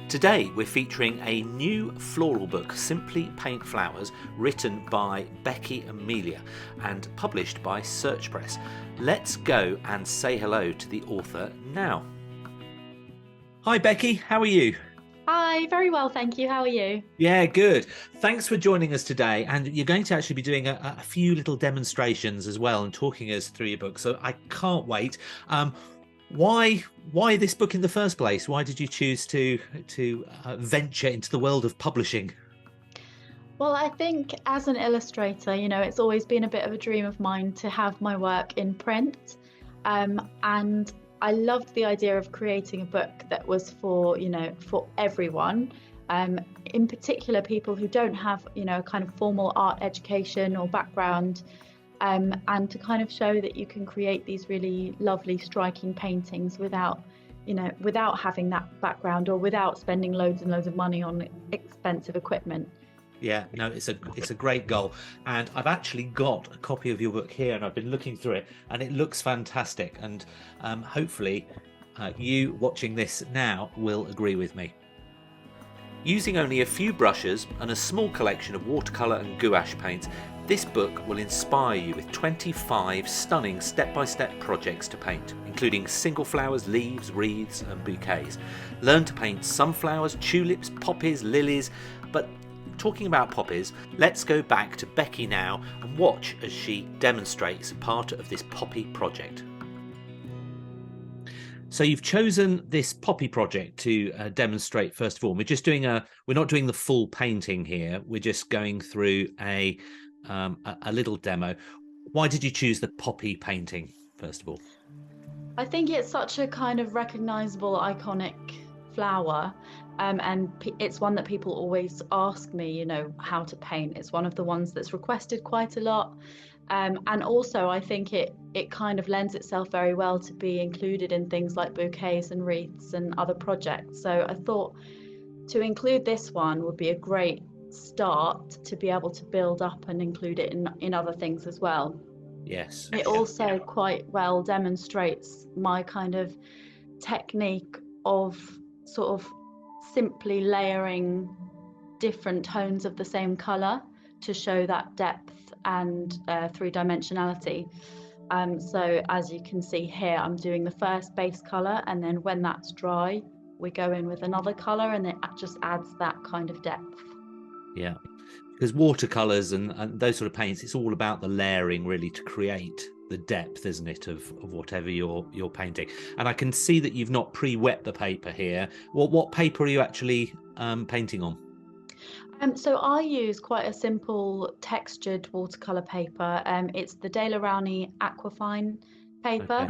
Today we're featuring a new floral book, Simply Paint Flowers, written by Becky, Amelia and published by Search Press. Let's go and say hello to the author now. Hi Becky, how are you? Hi, very well, thank you. How are you? Yeah, good. Thanks for joining us today. And you're going to actually be doing a few little demonstrations as well and talking us through your book. So I can't wait. Why this book in the first place? Why did you choose to venture into the world of publishing? Well, I think as an illustrator, it's always been a bit of a dream of mine to have my work in print. And I loved the idea of creating a book that was for everyone. In particular, people who don't have, a kind of formal art education or background. And to kind of show that you can create these really lovely, striking paintings without having that background or without spending loads and loads of money on expensive equipment. Yeah, no, it's a great goal. And I've actually got a copy of your book here and I've been looking through it and it looks fantastic. And hopefully you watching this now will agree with me. Using only a few brushes and a small collection of watercolour and gouache paints, this book will inspire you with 25 stunning step-by-step projects to paint, including single flowers, leaves, wreaths and bouquets. Learn to paint sunflowers, tulips, poppies, lilies. But talking about poppies, let's go back to Becky now and watch as she demonstrates part of this poppy project. So you've chosen this poppy project to demonstrate first of all. We're not doing the full painting here. We're just going through a little demo. Why did you choose the poppy painting first of all? I think it's such a kind of recognizable, iconic flower. And it's one that people always ask me, how to paint. It's one of the ones that's requested quite a lot. And also I think it kind of lends itself very well to be included in things like bouquets and wreaths and other projects. So I thought to include this one would be a great start to be able to build up and include it in other things as well. Yes. It also quite well demonstrates my kind of technique of sort of simply layering different tones of the same colour to show that depth and three-dimensionality. So as you can see here, I'm doing the first base colour, and then when that's dry, we go in with another colour, and it just adds that kind of depth. Yeah, because watercolors and those sort of paints, it's all about the layering really to create the depth, isn't it, of whatever you're painting. And I can see that you've not pre-wet the paper here. What paper are you actually painting on? So I use quite a simple textured watercolor paper. It's the De La Rowney Aquafine paper.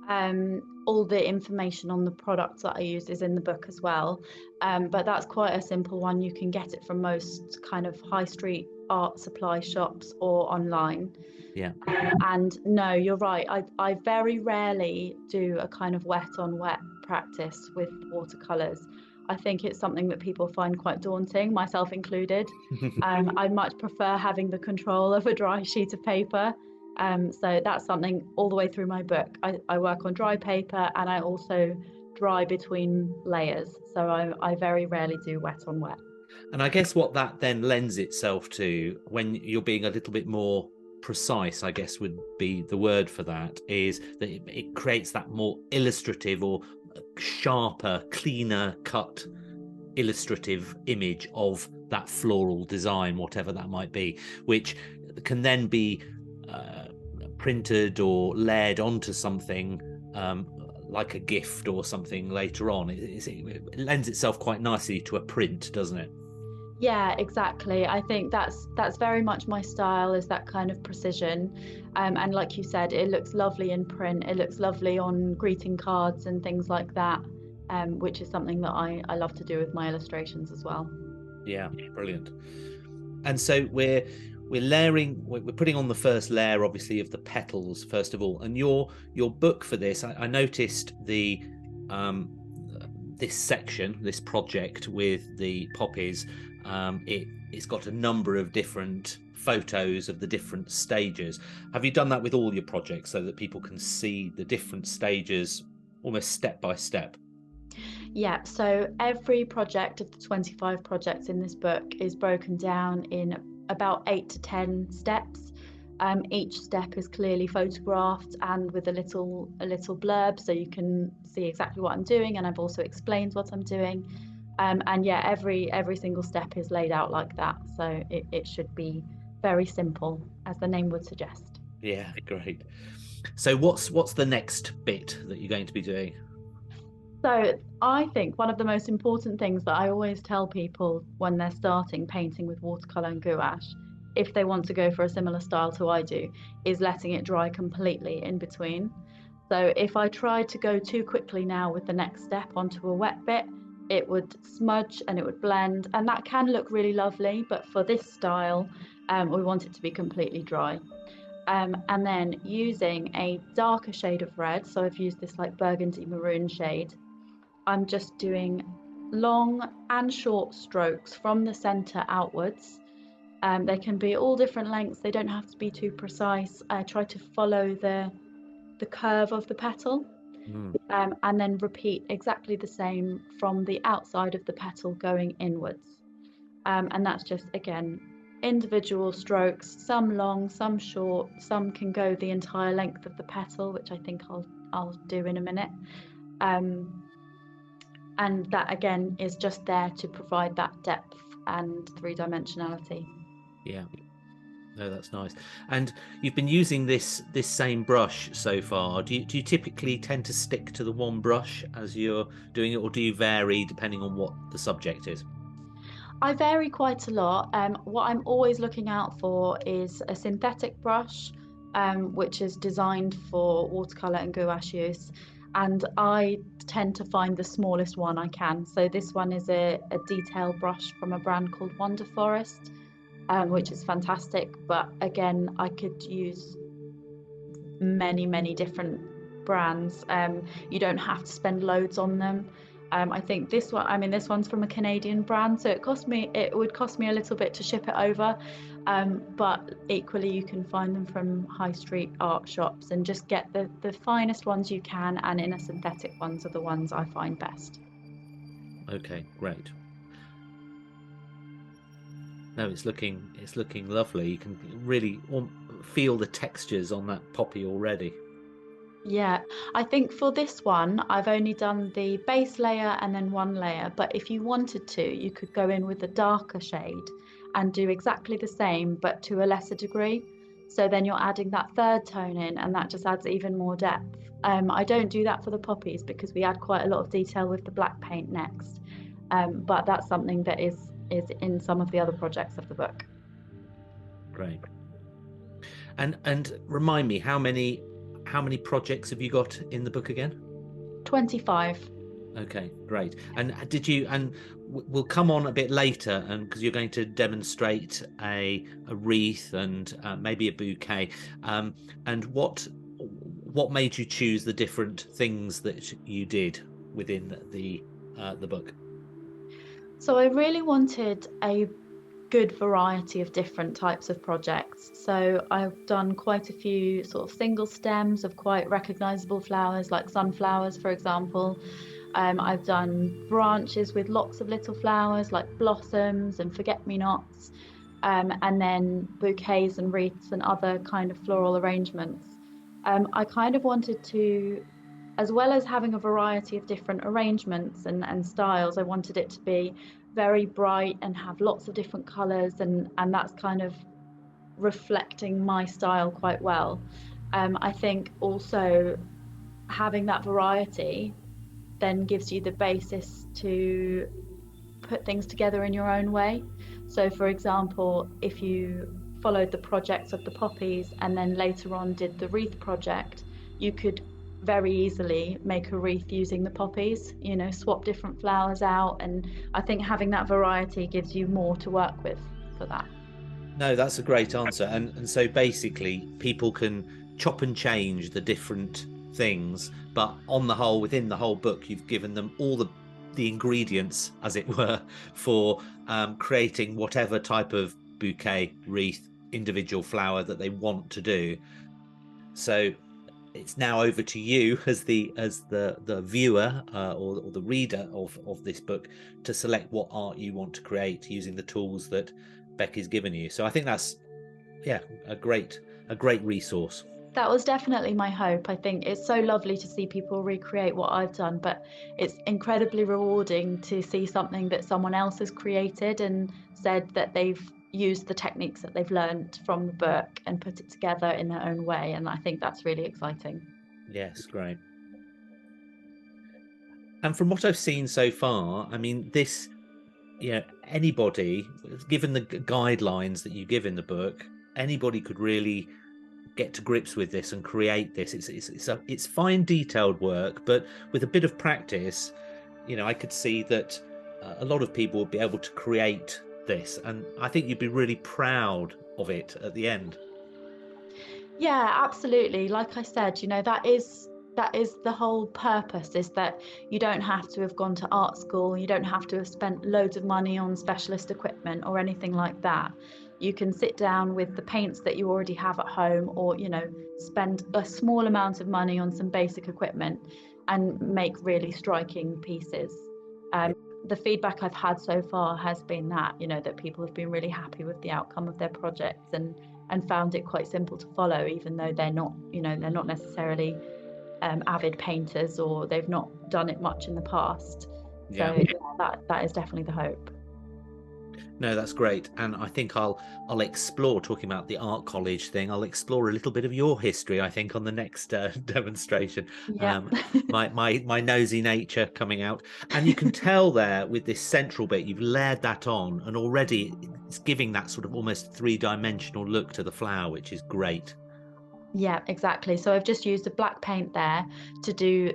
Okay. All the information on the products that I use is in the book as well. But that's quite a simple one. You can get it from most kind of high street art supply shops or online. Yeah. And no, you're right. I very rarely do a kind of wet on wet practice with watercolors. I think it's something that people find quite daunting, myself included. I much prefer having the control of a dry sheet of paper. So that's something all the way through my book. I work on dry paper and I also dry between layers. So I very rarely do wet on wet. And I guess what that then lends itself to, when you're being a little bit more precise, I guess would be the word for that, is that it creates that more illustrative or sharper, cleaner cut illustrative image of that floral design, whatever that might be, which can then be printed or layered onto something like a gift or something later on. It lends itself quite nicely to a print, doesn't it? Yeah, exactly. I think that's very much my style, is that kind of precision. And like you said, it looks lovely in print. It looks lovely on greeting cards and things like that, which is something that I love to do with my illustrations as well. Yeah, brilliant. And so we're putting on the first layer, obviously, of the petals first of all. And your book for this, I noticed this section, this project with the poppies. It's got a number of different photos of the different stages. Have you done that with all your projects so that people can see the different stages almost step by step? Yeah, so every project of the 25 projects in this book is broken down in about 8 to 10 steps. Each step is clearly photographed and with a little blurb, so you can see exactly what I'm doing, and I've also explained what I'm doing. And yeah, every single step is laid out like that, so it should be very simple, as the name would suggest. Yeah, great. So what's the next bit that you're going to be doing? So I think one of the most important things that I always tell people when they're starting painting with watercolor and gouache, if they want to go for a similar style to I do, is letting it dry completely in between. So if I tried to go too quickly now with the next step onto a wet bit, it would smudge and it would blend, and that can look really lovely, but for this style, we want it to be completely dry. And then using a darker shade of red, so I've used this like burgundy maroon shade, I'm just doing long and short strokes from the center outwards. They can be all different lengths, they don't have to be too precise. I try to follow the curve of the petal, Mm. and then repeat exactly the same from the outside of the petal going inwards. And that's just, again, individual strokes, some long, some short, some can go the entire length of the petal, which I think I'll do in a minute. And that again is just there to provide that depth and three-dimensionality. Yeah. No, that's nice. And you've been using this same brush so far. Do you typically tend to stick to the one brush as you're doing it, or do you vary depending on what the subject is? I vary quite a lot. What I'm always looking out for is a synthetic brush, which is designed for watercolor and gouache use. And I tend to find the smallest one I can. So this one is a detail brush from a brand called Wonder Forest, which is fantastic. But again, I could use many different brands. You don't have to spend loads on them. I think this one, I mean, this one's from a Canadian brand, so it would cost me a little bit to ship it over. But equally, you can find them from high street art shops and just get the finest ones you can, and inner synthetic ones are the ones I find best. Okay, great. No, it's looking lovely. You can really feel the textures on that poppy already. Yeah, I think for this one, I've only done the base layer and then one layer, but if you wanted to, you could go in with a darker shade and do exactly the same, but to a lesser degree. So then you're adding that third tone in, and that just adds even more depth. I don't do that for the poppies because we add quite a lot of detail with the black paint next. But that's something that is in some of the other projects of the book. Great. And remind me, how many projects have you got in the book again? 25. Okay, great. And we'll come on a bit later, and because you're going to demonstrate a wreath and maybe a bouquet. And what made you choose the different things that you did within the book? So I really wanted a good variety of different types of projects. So I've done quite a few sort of single stems of quite recognizable flowers, like sunflowers, for example. I've done branches with lots of little flowers, like blossoms and forget-me-nots, and then bouquets and wreaths and other kind of floral arrangements. I kind of wanted to, as well as having a variety of different arrangements and styles, I wanted it to be very bright and have lots of different colors, and that's kind of reflecting my style quite well. I think also having that variety then gives you the basis to put things together in your own way. So for example, if you followed the projects of the poppies and then later on did the wreath project, you could very easily make a wreath using the poppies, swap different flowers out. And I think having that variety gives you more to work with for that. No, that's a great answer. And so basically, people can chop and change the different things, but on the whole, within the whole book, you've given them all the ingredients, as it were, for creating whatever type of bouquet, wreath, individual flower that they want to do. So it's now over to you as the viewer or the reader of this book to select what art you want to create using the tools that Becky's given you. So I think that's a great resource. That was definitely my hope. I think it's so lovely to see people recreate what I've done, but it's incredibly rewarding to see something that someone else has created and said that they've used the techniques that they've learned from the book and put it together in their own way. And I think that's really exciting. Yes, great. And from what I've seen so far, I mean, this, anybody, given the guidelines that you give in the book, anybody could really get to grips with this and create this. It's fine detailed work, but with a bit of practice, I could see that a lot of people would be able to create this, and I think you'd be really proud of it at the end. Yeah, absolutely. Like I said, that is the whole purpose, is that you don't have to have gone to art school, you don't have to have spent loads of money on specialist equipment or anything like that. You can sit down with the paints that you already have at home, or spend a small amount of money on some basic equipment and make really striking pieces. The feedback I've had so far has been that people have been really happy with the outcome of their projects and found it quite simple to follow, even though they're not necessarily avid painters, or they've not done it much in the past. Yeah. So that is definitely the hope. No, that's great. And I think I'll explore, talking about the art college thing, I'll explore a little bit of your history, I think, on the next demonstration. Yeah. My nosy nature coming out. And you can tell there with this central bit, you've layered that on, and already it's giving that sort of almost three-dimensional look to the flower, which is great. Yeah, exactly. So I've just used a black paint there to do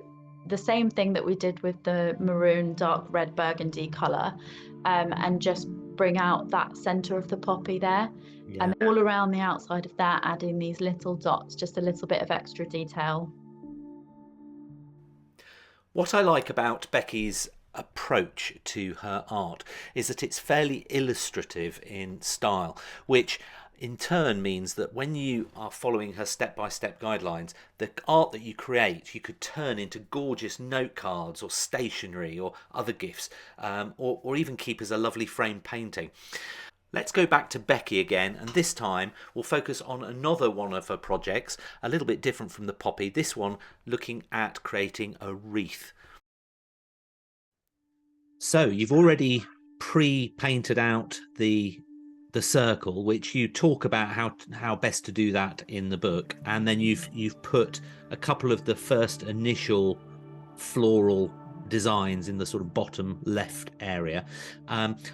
the same thing that we did with the maroon, dark red, burgundy colour, and just bring out that centre of the poppy there. Yeah. And all around the outside of that, adding these little dots, just a little bit of extra detail. What I like about Becky's approach to her art is that it's fairly illustrative in style, which in turn means that when you are following her step-by-step guidelines, the art that you create you could turn into gorgeous note cards or stationery or other gifts, or even keep as a lovely framed painting. Let's go back to Becky again, and this time we'll focus on another one of her projects, a little bit different from the poppy, this one looking at creating a wreath. So you've already pre-painted out the circle, which you talk about how best to do that in the book, and then you've put a couple of the first initial floral designs in the sort of bottom left area.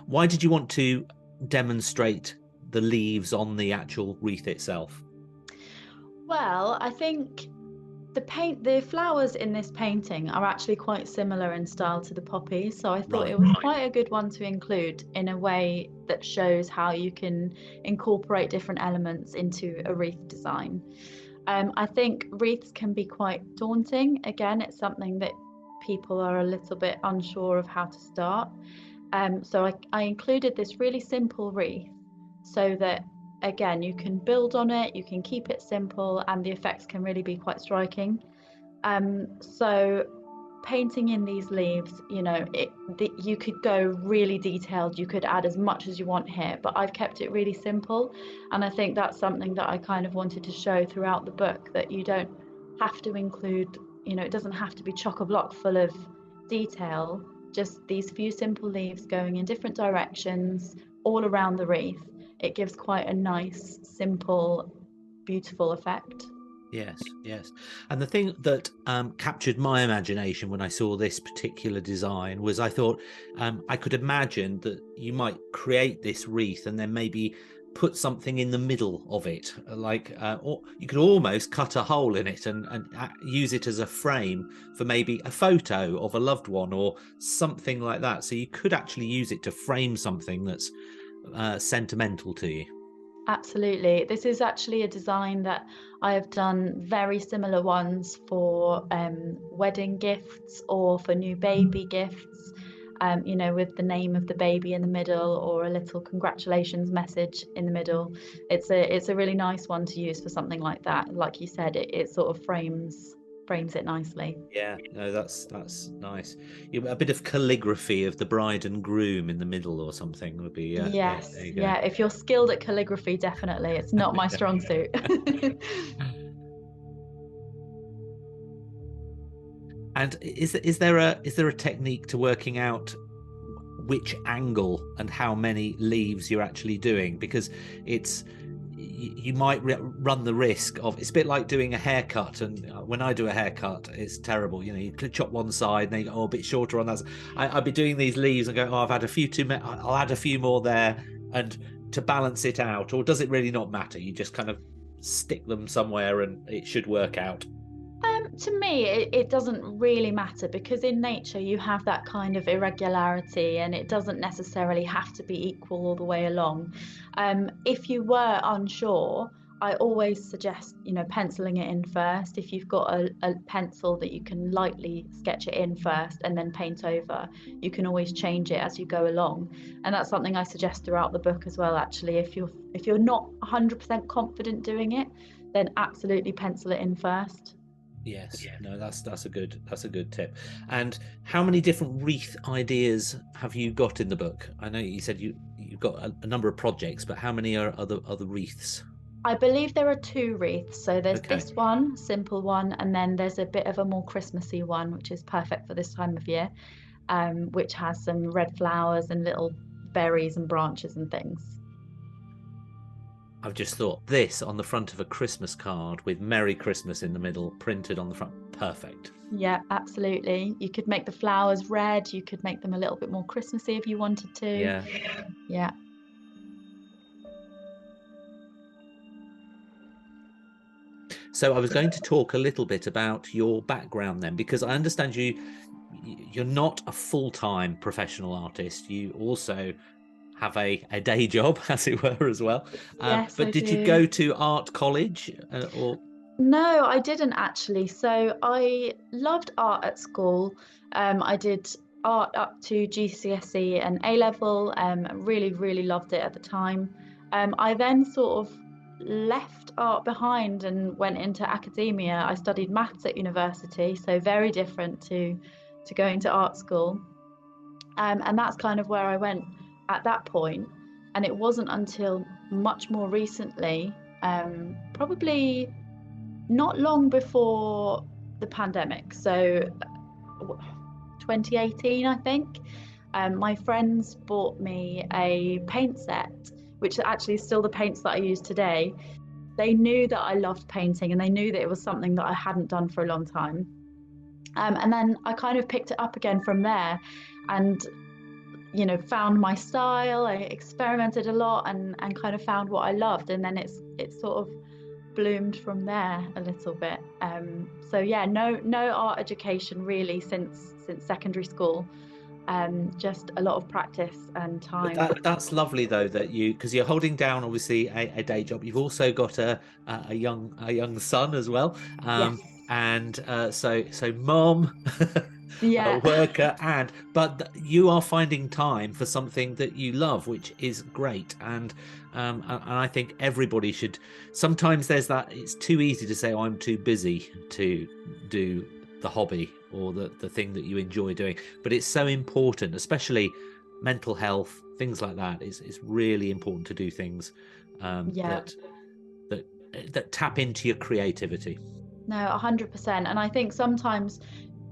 Why did you want to demonstrate the leaves on the actual wreath itself? Well, I think the flowers in this painting are actually quite similar in style to the poppies, so I thought it was quite a good one to include in a way that shows how you can incorporate different elements into a wreath design. I think wreaths can be quite daunting. Again, it's something that people are a little bit unsure of how to start. So I included this really simple wreath so that, again, you can build on it, you can keep it simple, and the effects can really be quite striking. So painting in these leaves, you could go really detailed, you could add as much as you want here, but I've kept it really simple. And I think that's something that I kind of wanted to show throughout the book, that you don't have to include, it doesn't have to be chock-a-block full of detail, just these few simple leaves going in different directions all around the wreath. It gives quite a nice, simple, beautiful effect. Yes. And the thing that captured my imagination when I saw this particular design was, I thought I could imagine that you might create this wreath and then maybe put something in the middle of it, or you could almost cut a hole in it and use it as a frame for maybe a photo of a loved one or something like that. So you could actually use it to frame something that's sentimental to you. Absolutely. This is actually a design that I have done very similar ones for wedding gifts or for new baby gifts. you know, with the name of the baby in the middle or a little congratulations message in the middle. It's a really nice one to use for something like that. Like you said, it sort of frames it nicely. Yeah, no, that's nice. A bit of calligraphy of the bride and groom in the middle or something would be, yeah, Yes, there you go. yeah. If you're skilled at calligraphy, definitely. It's not my strong suit. And is there a technique to working out which angle and how many leaves you're actually doing? Because you might run the risk of, it's a bit like doing a haircut, and when I do a haircut it's terrible. You know, you chop one side and then you go, oh, a bit shorter on that. I'd be doing these leaves and go, oh, I've had a few too many, I'll add a few more there, and to balance it out. Or does it really not matter? You just kind of stick them somewhere and it should work out. To me, it doesn't really matter, because in nature you have that kind of irregularity and it doesn't necessarily have to be equal all the way along. If you were unsure, I always suggest, you know, penciling it in first. If you've got a pencil that you can lightly sketch it in first and then paint over, you can always change it as you go along. And that's something I suggest throughout the book as well, actually. If you're not 100% confident doing it, then absolutely pencil it in first. Yes, no, that's a good tip. And how many different wreath ideas have you got in the book? I know you said you've got a number of projects, but how many are other wreaths? I believe there are two wreaths. So there's Okay. this one, simple one, and then there's a bit of a more Christmassy one, which is perfect for this time of year, which has some red flowers and little berries and branches and things. I've just thought this on the front of a Christmas card with Merry Christmas in the middle, printed on the front. Perfect. Yeah, absolutely. You could make the flowers red. You could make them a little bit more Christmassy if you wanted to. Yeah. Yeah. So I was going to talk a little bit about your background then, because I understand you're not a full-time professional artist. You also have a day job, as it were, as well. Yes, But I did you do. go to art college or? No, I didn't actually. So I loved art at school. I did art up to GCSE and A level. Really, really loved it at the time. I then sort of left art behind and went into academia. I studied maths at university, so very different to going to art school. And that's kind of where I went at that point. And it wasn't until much more recently, probably not long before the pandemic, so 2018, I think. My friends bought me a paint set, which actually is still the paints that I use today. They knew that I loved painting and they knew that it was something that I hadn't done for a long time. And then I kind of picked it up again from there and, you know, found my style. I experimented a lot and kind of found what I loved. And then it's sort of bloomed from there a little bit. So yeah, no art education really since secondary school. Just a lot of practice and But time. that's lovely though, that because you're holding down obviously a day job. You've also got a young son as well. Yes. And so mom, a Yeah. worker, but you are finding time for something that you love, which is great. And I think everybody should. Sometimes there's that, it's too easy to say, oh, I'm too busy to do the hobby or the thing that you enjoy doing, but it's so important, especially mental health, things like that. It's really important to do things Yeah. that tap into your creativity. No, 100%. And I think sometimes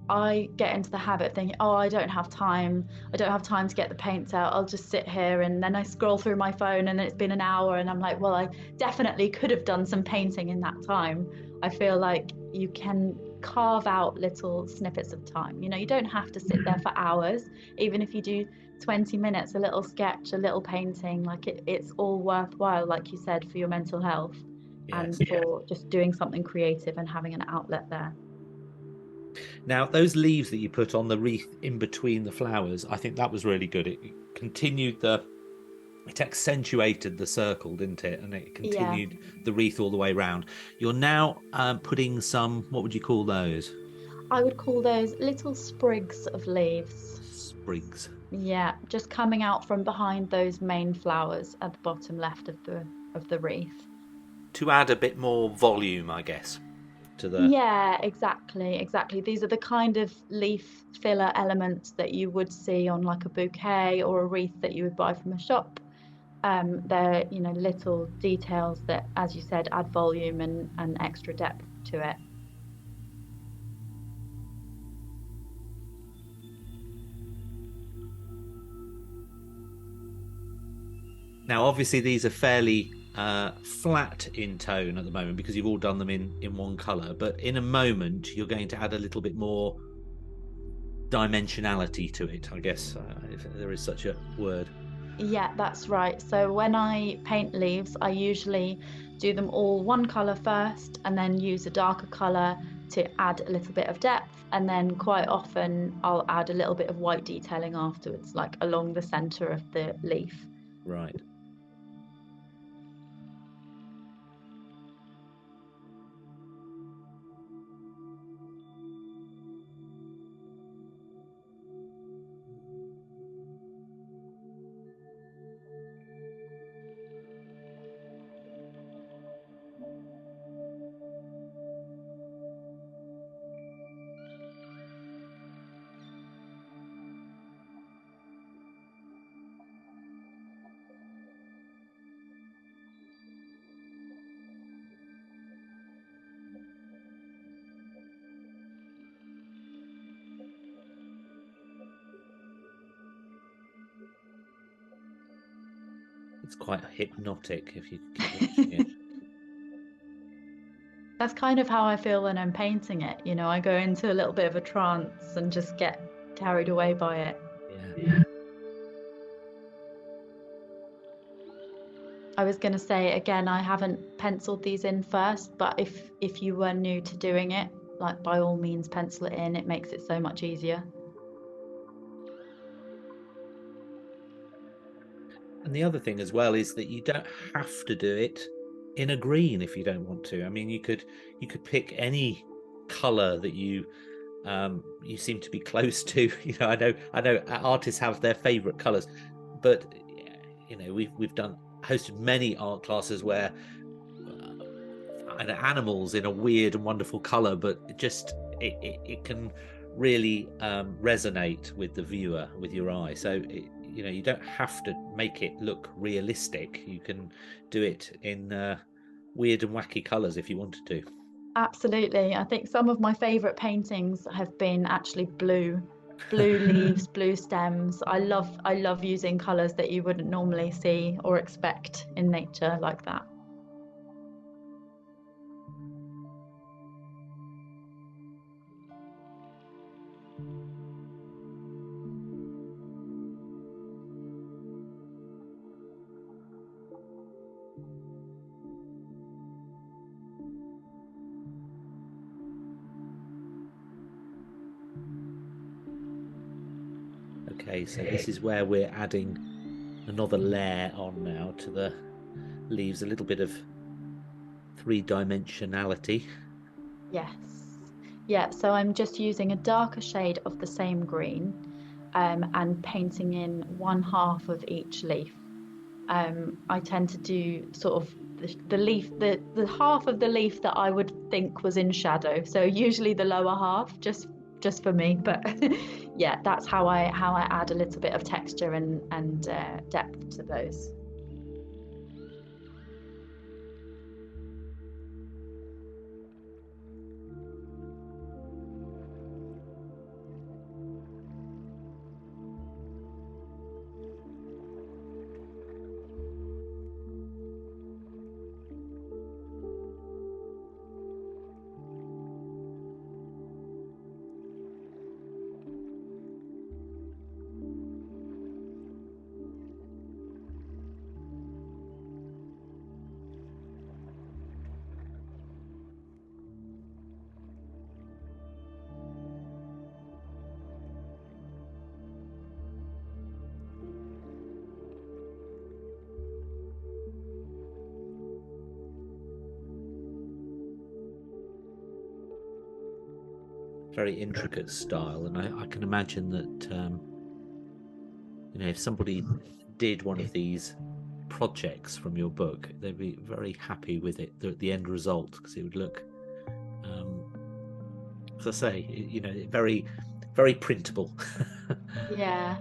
I get into the habit thinking, oh, I don't have time. I don't have time to get the paints out. I'll just sit here, and then I scroll through my phone and it's been an hour and I'm like, well, I definitely could have done some painting in that time. I feel like you can carve out little snippets of time. You know, you don't have to sit there for hours. Even if you do 20 minutes, a little sketch, a little painting, like it's all worthwhile, like you said, for your mental health and Yes. for just doing something creative and having an outlet there. Now, those leaves that you put on the wreath in between the flowers, I think that was really good. It continued it accentuated the circle, didn't it? And it Yeah. continued the wreath all the way around. You're now putting some, what would you call those? I would call those little sprigs of leaves. sprigs. Yeah, just coming out from behind those main flowers at the bottom left of the wreath. To add a bit more volume, I guess, to the... Yeah, exactly, exactly. These are the kind of leaf filler elements that you would see on like a bouquet or a wreath that you would buy from a shop. They're, you know, little details that, as you said, add volume and extra depth to it. Now, obviously, these are fairly flat in tone at the moment because you've all done them in one colour. But in a moment, you're going to add a little bit more dimensionality to it, I guess, if there is such a word. Yeah, that's right. So when I paint leaves, I usually do them all one colour first and then use a darker colour to add a little bit of depth. And then quite often I'll add a little bit of white detailing afterwards, like along the centre of the leaf. Right. It's quite hypnotic if you keep watching it. That's kind of how I feel when I'm painting it. You know, I go into a little bit of a trance and just get carried away by it. Yeah. I was going to say again, I haven't penciled these in first, but if you were new to doing it, like by all means pencil it in. It makes it so much easier. And the other thing as well is that you don't have to do it in a green if you don't want to. I mean, you could pick any color that you seem to be close to. You know, I know artists have their favorite colors, but you know, we've done hosted many art classes where animals in a weird and wonderful color, but just it can really resonate with the viewer, with your eye. So you know, you don't have to make it look realistic. You can do it in weird and wacky colors if you wanted to. Absolutely. I think some of my favorite paintings have been actually blue leaves, blue stems. I love using colors that you wouldn't normally see or expect in nature like that. Okay, so this is where we're adding another layer on now to the leaves, a little bit of three-dimensionality. Yes. Yeah, so I'm just using a darker shade of the same green, and painting in one half of each leaf. I tend to do sort of the leaf, the half of the leaf that I would think was in shadow. So usually the lower half, just for me. But yeah, that's how I add a little bit of texture and depth to those. Very intricate style, and I can imagine that You know, if somebody did one of these projects from your book, they'd be very happy with it, the end result, because it would look, as I say, you know, very, very printable. Yeah.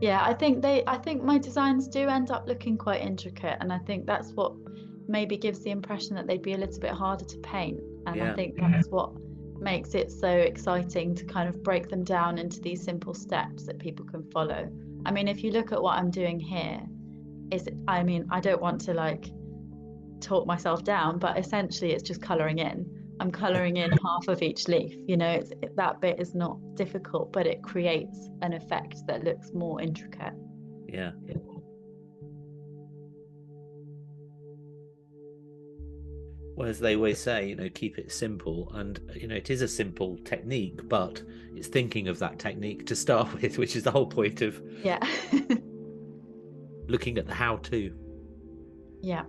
Yeah, I think my designs do end up looking quite intricate, and I think that's what maybe gives the impression that they'd be a little bit harder to paint. And I Yeah. think that's what makes it so exciting to kind of break them down into these simple steps that people can follow. I mean, if you look at what I'm doing here, I mean, I don't want to like talk myself down, but essentially it's just colouring in. I'm colouring in half of each leaf. You know, that bit is not difficult, but it creates an effect that looks more intricate. Yeah. Well, as they always say, you know, keep it simple. And, you know, it is a simple technique, but it's thinking of that technique to start with, which is the whole point of Yeah. looking at the how-to. Yeah.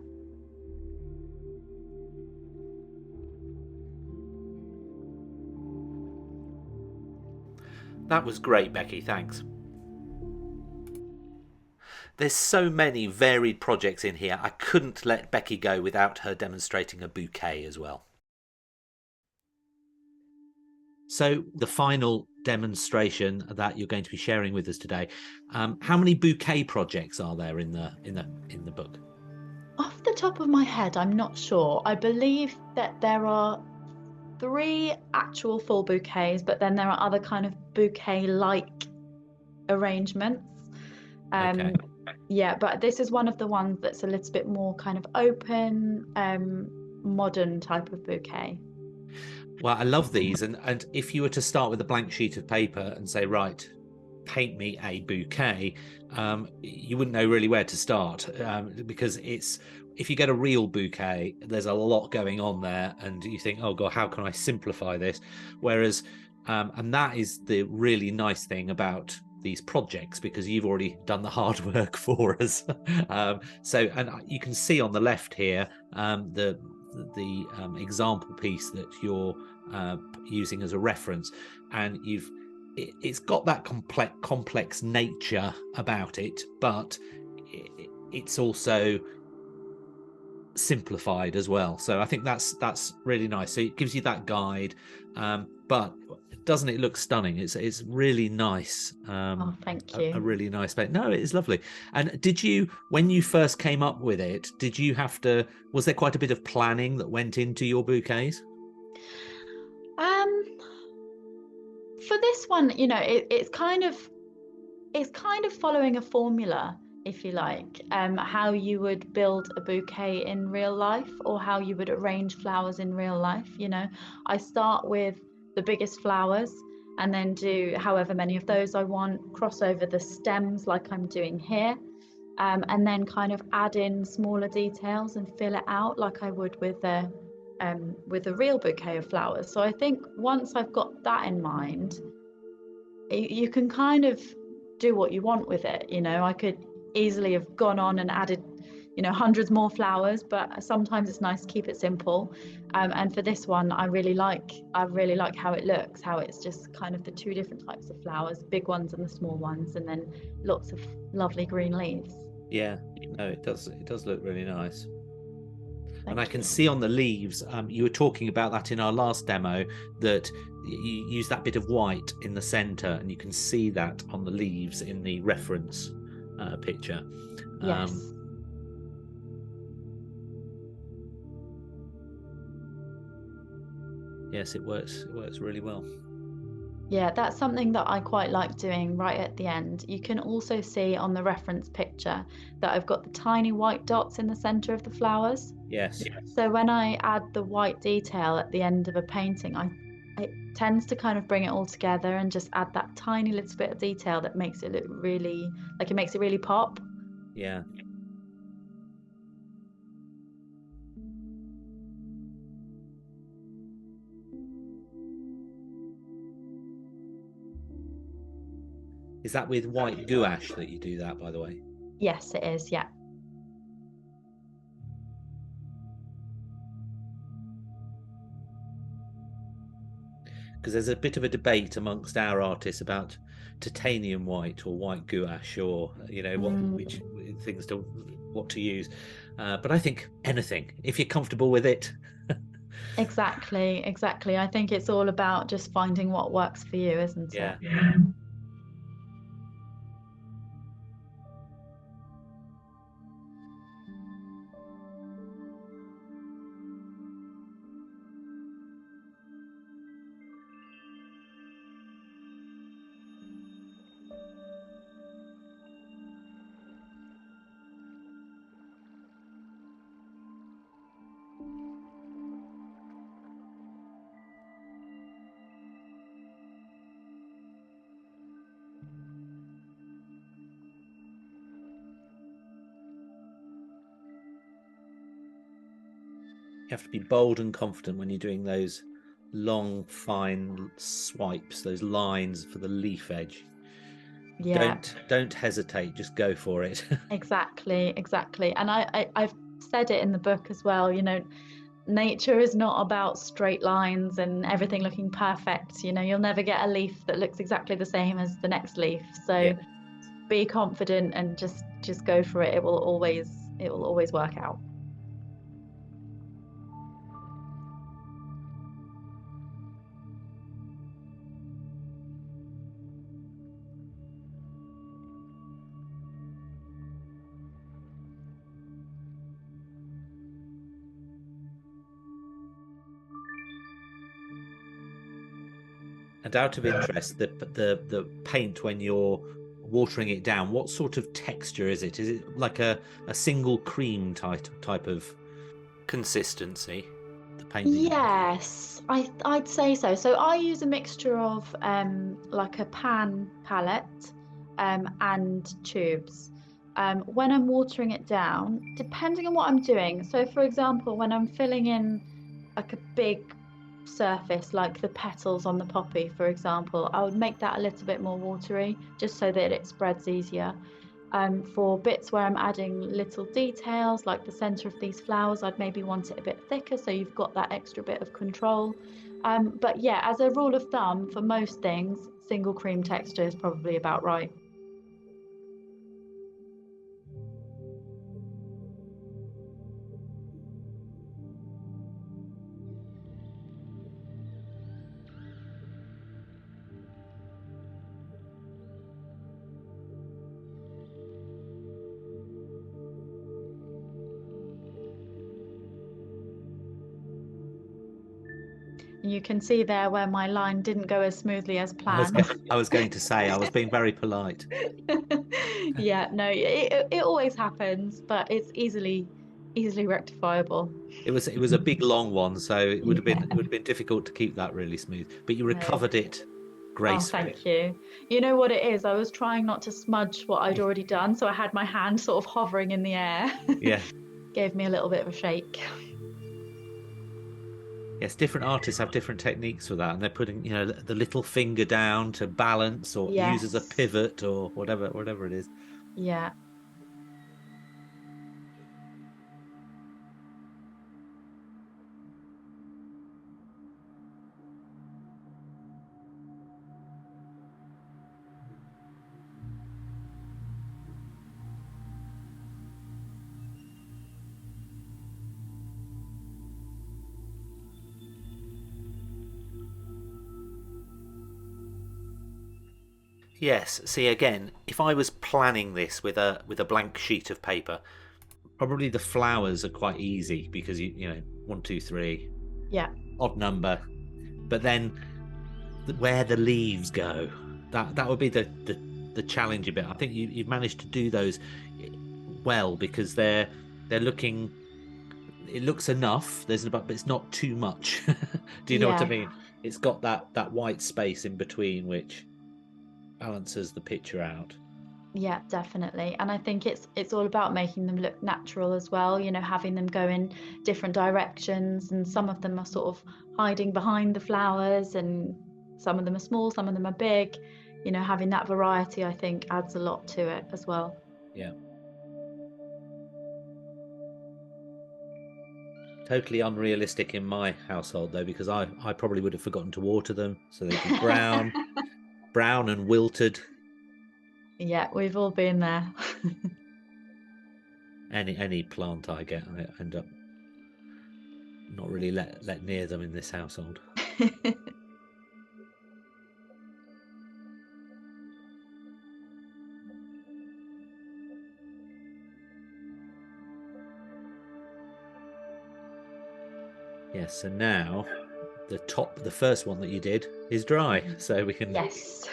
That was great, Becky. Thanks. There's so many varied projects in here. I couldn't let Becky go without her demonstrating a bouquet as well. So the final demonstration that you're going to be sharing with us today, how many bouquet projects are there in the book? Off the top of my head, I'm not sure. I believe that there are 3 actual full bouquets, but then there are other kind of bouquet-like arrangements. Okay. Yeah, but this is one of the ones that's a little bit more kind of open, modern type of bouquet. Well, I love these, and if you were to start with a blank sheet of paper and say, right, paint me a bouquet, you wouldn't know really where to start, because if you get a real bouquet, there's a lot going on there, and you think, oh god, how can I simplify this? Whereas, and that is the really nice thing about these projects, because you've already done the hard work for us. So, and you can see on the left here the example piece that you're using as a reference, and it's got that complex nature about it, but it's also simplified as well. So I think that's really nice. So it gives you that guide, but doesn't it look stunning? It's really nice. Oh, thank you. A really nice paint. No, it is lovely. And did you, when you first came up with it, was there quite a bit of planning that went into your bouquets? Um, for this one, you know, it's kind of following a formula, if you like, how you would build a bouquet in real life, or how you would arrange flowers in real life. You know, I start with the biggest flowers and then do however many of those I want, cross over the stems like I'm doing here, and then kind of add in smaller details and fill it out like I would with a real bouquet of flowers. So I think once I've got that in mind, you can kind of do what you want with it. You know, I could easily have gone on and added, you know, hundreds more flowers, but sometimes it's nice to keep it simple. And for this one, I really like how it looks, how it's just kind of the 2 different types of flowers, big ones and the small ones, and then lots of lovely green leaves. Yeah, no, it does look really nice. And I Thank can you. see on the leaves, you were talking about that in our last demo, that you use that bit of white in the center, and you can see that on the leaves in the reference picture. Yes. Yes, it works really well. Yeah, that's something that I quite like doing right at the end. You can also see on the reference picture that I've got the tiny white dots in the center of the flowers. Yes. So when I add the white detail at the end of a painting, it tends to kind of bring it all together and just add that tiny little bit of detail that makes it look really, like it makes it really pop. Yeah. Is that with white gouache that you do that, by the way? Yes, it is. Yeah. because there's a bit of a debate amongst our artists about titanium white or white gouache, or which things to what to use. But I think anything, if you're comfortable with it. Exactly. I think it's all about just finding what works for you, isn't Yeah. it? You have to be bold and confident when you're doing those long, fine swipes, those lines for the leaf edge. Yeah. Don't hesitate, just go for it. Exactly. And I've said it in the book as well, nature is not about straight lines and everything looking perfect. You'll never get a leaf that looks exactly the same as the next leaf. So Yeah. be confident and just go for it. It will always work out. And out of interest, the paint, when you're watering it down, what sort of texture is it? Is it like a single cream type of consistency? The paint that you use? Yes, I'd say so. So I use a mixture of like a pan palette and tubes. When I'm watering it down, depending on what I'm doing. So for example, when I'm filling in like a big surface, like the petals on the poppy, for example, I would make that a little bit more watery, just so that it spreads easier. For bits where I'm adding little details, like the center of these flowers, I'd maybe want it a bit thicker so you've got that extra bit of control. But yeah, as a rule of thumb, for most things, single cream texture is probably about right. You can see there where my line didn't go as smoothly as planned. I was going to say, I was being very polite. Yeah, no, it always happens, but it's easily rectifiable. It was a big long one, so it would have been Yeah. difficult to keep that really smooth. But you No. recovered it Oh, gracefully. thank you. You know what it is? I was trying not to smudge what I'd already done, so I had my hand sort of hovering in the air. Yeah. Gave me a little bit of a shake. Yes, different artists have different techniques for that, and they're putting, the little finger down to balance or use as a Yes. pivot or whatever it is. Yeah. Yes. See, again, if I was planning this with a blank sheet of paper, probably the flowers are quite easy because one, two, three, Yeah. odd number. But then where the leaves go, that would be the challenge a bit. I think you've managed to do those well because they're looking. It looks enough. But it's not too much. Do you know what I Yeah. mean? It's got that white space in between which balances the picture out. Yeah, definitely. And I think it's all about making them look natural as well, having them go in different directions, and some of them are sort of hiding behind the flowers, and some of them are small, some of them are big. Having that variety, I think, adds a lot to it as well. Yeah. Totally unrealistic in my household though, because I probably would have forgotten to water them, so they'd be brown and wilted. Yeah, we've all been there. Any plant I get, I end up not really let near them in this household. Yes, so now the first one that you did is dry, so we can. Yes.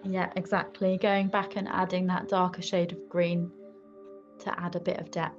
Yeah, exactly. Going back and adding that darker shade of green to add a bit of depth.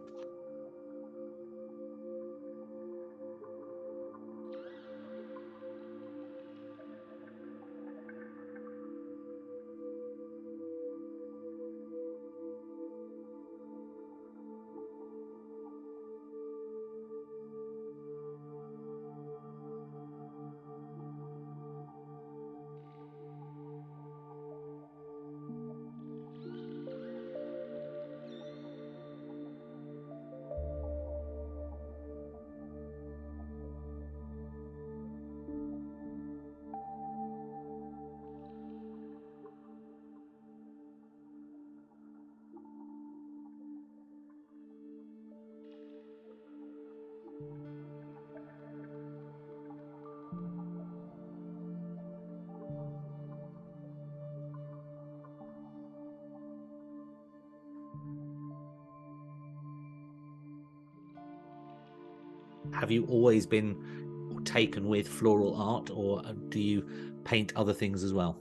Have you always been taken with floral art, or do you paint other things as well?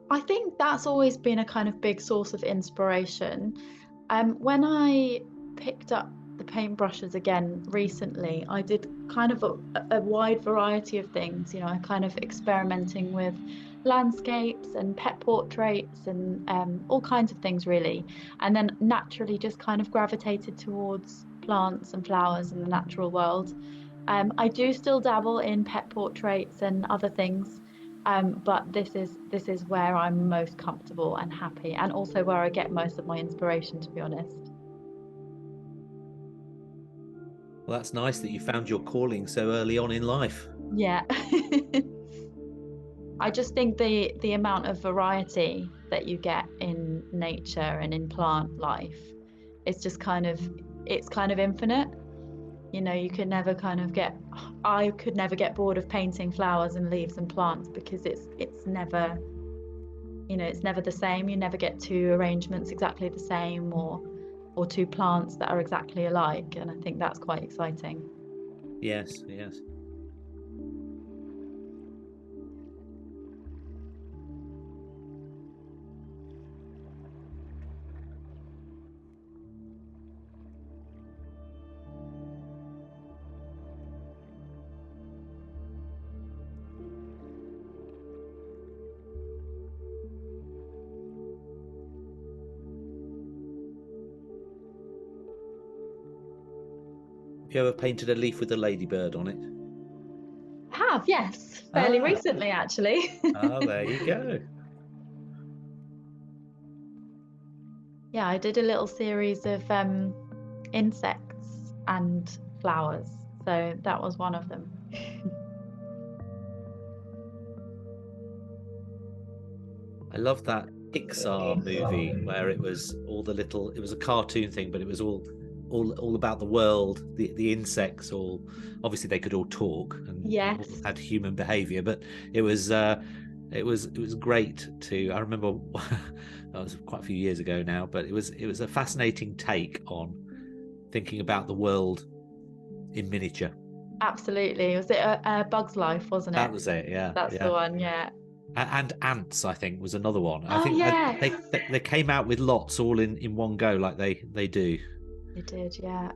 I think that's always been a kind of big source of inspiration. When I picked up the paintbrushes again recently, I did kind of a wide variety of things. You know, I kind of experimenting with landscapes and pet portraits and all kinds of things really. And then naturally just kind of gravitated towards plants and flowers in the natural world. I do still dabble in pet portraits and other things, but this is where I'm most comfortable and happy, and also where I get most of my inspiration, to be honest. Well, that's nice that you found your calling so early on in life. Yeah. I just think the amount of variety that you get in nature and in plant life is just kind of infinite. You know, you could never kind of get I could never get bored of painting flowers and leaves and plants because it's never, it's never the same. You never get two arrangements exactly the same or two plants that are exactly alike, and I think that's quite exciting. Yes, yes. Have you ever painted a leaf with a ladybird on it? I have, yes, fairly Ah, recently actually. there you go. Yeah, I did a little series of insects and flowers, so that was one of them. I love that Pixar movie where it was a cartoon thing, but it was all about the world, the insects, all obviously they could all talk and all Yes, had human behavior, but it was great to. I remember that was quite a few years ago now, but it was a fascinating take on thinking about the world in miniature. absolutely. Was it a Bug's Life, wasn't That it? was it, yeah, That's the yeah. one, yeah. And ants, I think, was another one. I Oh think yeah, they came out with lots all in one go, like they do. they did, yeah.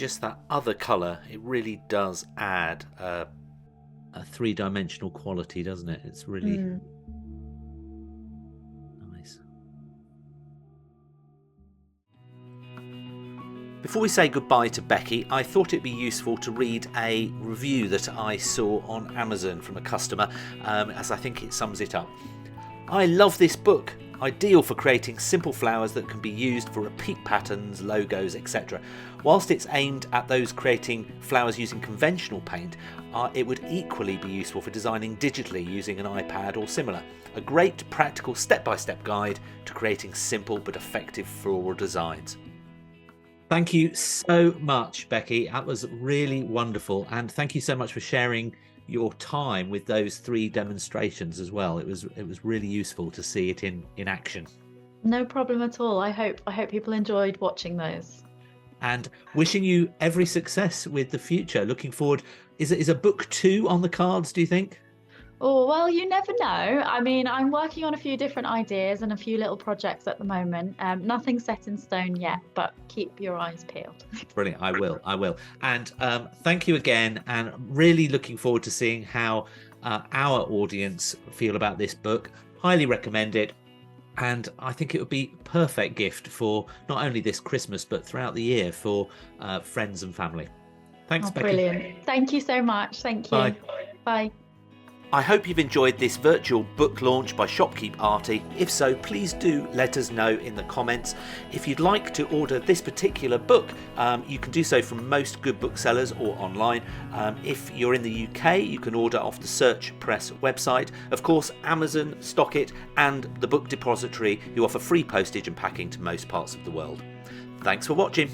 just that other colour, it really does add a three-dimensional quality, doesn't it? It's really nice. Before we say goodbye to Becky, I thought it'd be useful to read a review that I saw on Amazon from a customer, as I think it sums it up. I love this book. Ideal for creating simple flowers that can be used for repeat patterns, logos, etc. Whilst it's aimed at those creating flowers using conventional paint, it would equally be useful for designing digitally using an iPad or similar. A great practical step-by-step guide to creating simple but effective floral designs. Thank you so much, Becky. That was really wonderful. And thank you so much for sharing your time with those 3 demonstrations as well. It was really useful to see it in action. No problem at all. I hope people enjoyed watching those. And wishing you every success with the future. Looking forward. Is a book 2 on the cards, do you think? Oh, well, you never know. I mean, I'm working on a few different ideas and a few little projects at the moment. Nothing set in stone yet, but keep your eyes peeled. Brilliant. I will. And thank you again. And really looking forward to seeing how our audience feel about this book. Highly recommend it. And I think it would be a perfect gift for not only this Christmas, but throughout the year for friends and family. Thanks, Becky. Brilliant. Thank you so much. Thank you. Bye. Bye. I hope you've enjoyed this virtual book launch by Shopkeep Arty. If so, please do let us know in the comments. If you'd like to order this particular book, you can do so from most good booksellers or online. If you're in the UK, you can order off the Search Press website. Of course, Amazon, Stockit and the Book Depository, who offer free postage and packing to most parts of the world. Thanks for watching.